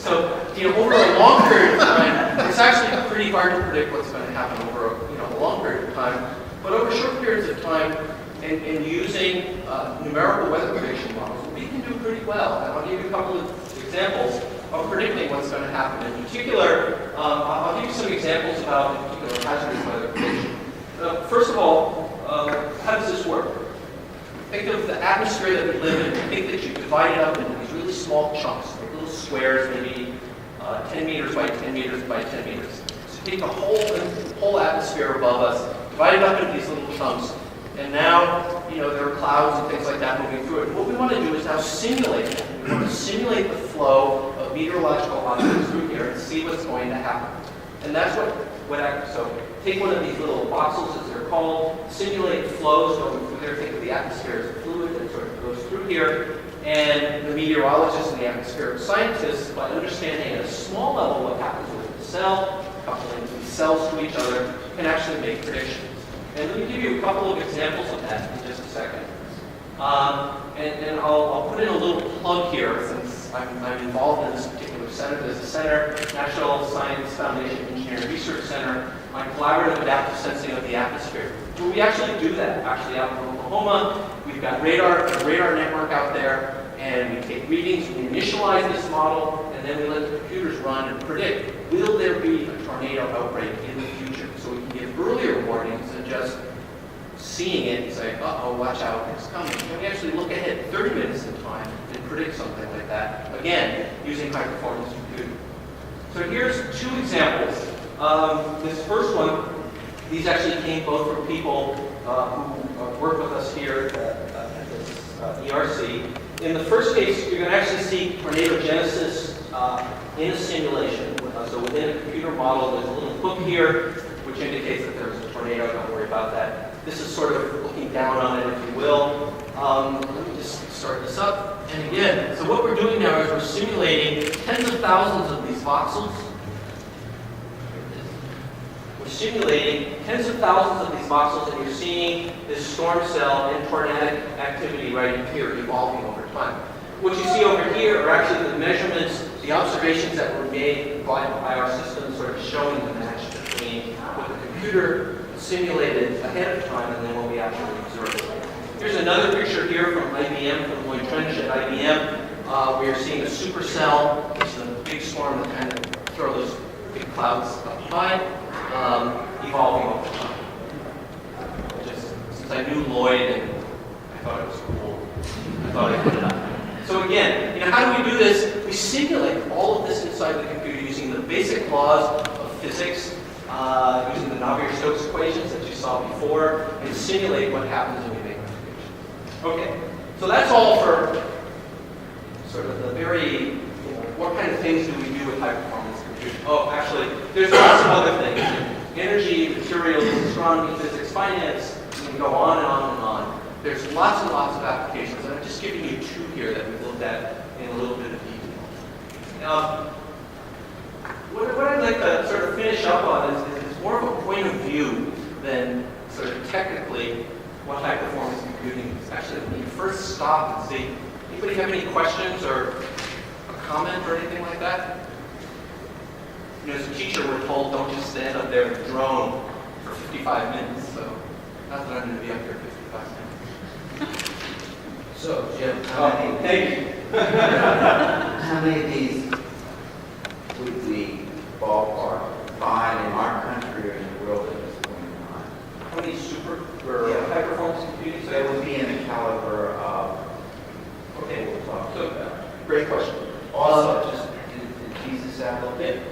So, over a long period of time, it's actually pretty hard to predict what's going to happen over a long period of time. But over short periods of time, and using numerical weather prediction models, we can do pretty well. And I'll give you a couple of examples of predicting what's going to happen. In particular, I'll give you some examples about, in particular, hazardous weather prediction. First of all, how does this work? Think of the atmosphere that we live in. Think that you divide it up into these really small chunks, like little squares, maybe 10 meters by 10 meters by 10 meters. So take the whole atmosphere above us, divide it up into these little chunks, and now, there are clouds and things like that moving through it. What we want to do is now simulate it. We want to simulate the flow of meteorological objects through here and see what's going to happen. And that's so take one of these little voxels, as they're called, simulate flows going through there. Think of the atmosphere as a fluid that sort of goes through here. And the meteorologists and the atmospheric scientists, by understanding at a small level what happens with the cell, coupling these cells to each other, can actually make predictions. And let me give you a couple of examples of that in just a second. And I'll put in a little plug here, since I'm involved in this particular center. There's a center, National Science Foundation Engineering Research Center, on collaborative adaptive sensing of the atmosphere. Where we actually do that, actually out in Oklahoma. We've got a radar network out there, and we take readings, we initialize this model, and then we let the computers run and predict, will there be a tornado outbreak in the future? So we can give earlier warnings than just seeing it and say, uh-oh, watch out, it's coming. And we actually look ahead 30 minutes in time and predict something like that, again, using high-performance computing. So here's two examples. This first one, these actually came both from people who work with us here at this ERC. In the first case, you're going to actually see tornado genesis in a simulation. So within a computer model, there's a little hook here, which indicates that there's a tornado. Don't worry about that. This is sort of looking down on it, if you will. Let me just start this up. And again, so what we're doing now is we're simulating tens of thousands of these voxels. We're simulating tens of thousands of these voxels, and you're seeing this storm cell and tornadic activity right here evolving over time. What you see over here are actually the measurements, the observations that were made by our system, sort of showing the match between what the computer simulated ahead of time and then what we actually observed. Here's another picture here from IBM, from Lloyd Trench at IBM. We are seeing a supercell, which is a big storm that kind of throw those big clouds up high, evolving over time. Just since I knew Lloyd and I thought it was cool, I thought I'd put it up. So again, how do we do this? We simulate all of this inside the computer using the basic laws of physics, using the Navier-Stokes equations that you saw before, and simulate what happens when we make predictions. Okay, so that's all for sort of the very, what kind of things do we do with high-performance computing? Oh, actually, there's lots of other things. Energy, materials, astronomy, physics, finance, we can go on and on and on. There's lots and lots of applications, and I'm just giving you two here that we've looked at in a little bit of detail. What I'd like to sort of finish up on is more of a point of view than sort of technically what high-performance computing is. Actually, when you first stop and see, anybody have any questions or a comment or anything like that? As a teacher, we're told don't just stand up there and drone for 55 minutes, so not that I'm going to be up here 55 minutes. So, Jim, thank you. how many of these would we ballpark find in our country or in the world at this point in time? How many super or high-performance computing? That would be in the caliber of. Okay, we'll talk so about. great question. Also, just to tease this out a little bit,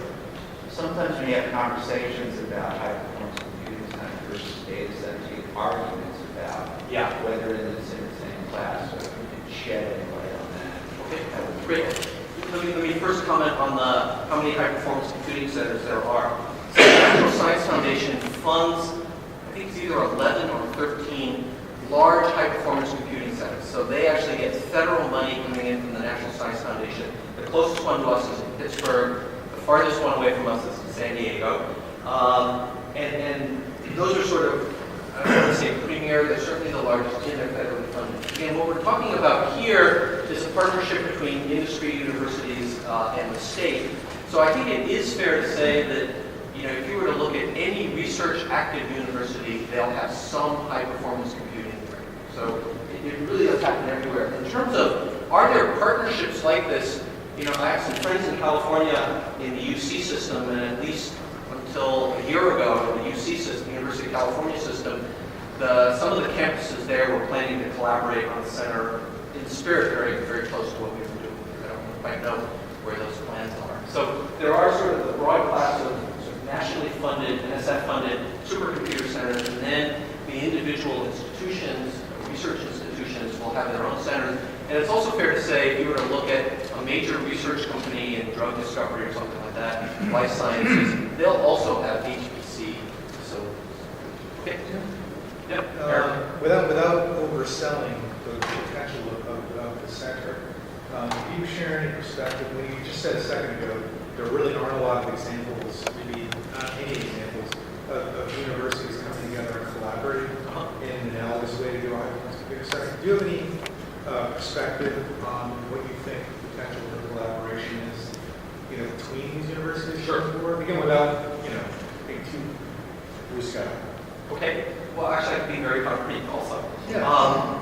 sometimes when you have conversations about high-performance computing versus data centers, you get arguments about whether it's in the same class. So if you can shed any light on that. Okay, great. Let me first comment on how many high-performance computing centers there are. So the National Science Foundation funds, I think it's either 11 or 13 large high-performance computing centers. So they actually get federal money coming in from the National Science Foundation. The closest one to us is in Pittsburgh. The farthest one away from us is in San Diego. And those are sort of, I don't want to say premier, they're certainly the largest and they're federally funded. Again, what we're talking about here is a partnership between industry, universities, and the state. So I think it is fair to say that, if you were to look at any research-active university, they'll have some high-performance computing. So it really does happen everywhere. In terms of, are there partnerships like this? I have some friends in California in the UC system, and at least until a year ago, the UC system, University of California system, some of the campuses there were planning to collaborate on the center in spirit, very, very close to what we were doing. I don't quite know where those plans are. So there are sort of the broad class of nationally funded, NSF-funded supercomputer centers, and then the individual institutions, research institutions, will have their own centers. And it's also fair to say, if you were to look at a major research company in drug discovery or something like that, life sciences, they'll also have HPC. So, okay. Yep. Without overselling the potential of the center, can you share any perspective? When you just said a second ago, there really aren't a lot of examples, maybe not any examples, of universities coming together and collaborating in an analogous way to do a high-performance computer center. Do you have any perspective on what you think the potential for collaboration is, between these universities? Sure. Again, without, being too blue sky. Okay. Well, actually, I can be very concrete also. Yeah.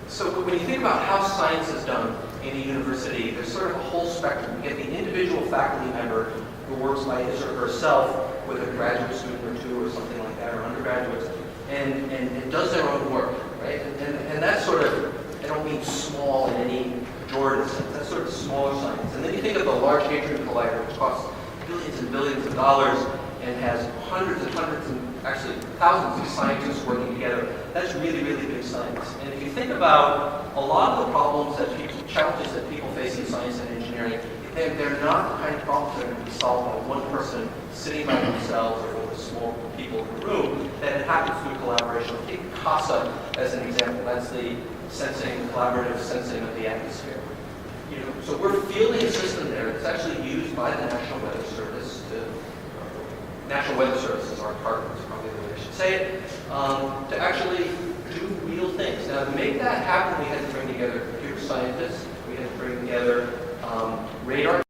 So when you think about how science is done in a university, there's sort of a whole spectrum. You get the individual faculty member who works by his or herself with a graduate student or two or something like that, or undergraduates, and does their own work, right? And that's sort of, I don't mean small in any pejorative sense, that's sort of smaller science. And then you think of the Large Hadron Collider, which costs billions and billions of dollars and has hundreds and hundreds and actually thousands of scientists working together. That's really, really big science. And if you think about a lot of the problems challenges that people face in science and engineering, they're not the kind of problems that are going to be solved by one person sitting by themselves or with a small group of people in a room, that it happens through collaboration. Take CASA as an example. That's the collaborative sensing of the atmosphere. So we're fielding a system there that's actually used by the National Weather Service. National Weather Service is our partner, is probably the way I should say it, to actually do real things. Now, to make that happen, we had to bring together computer scientists, we had to bring together radar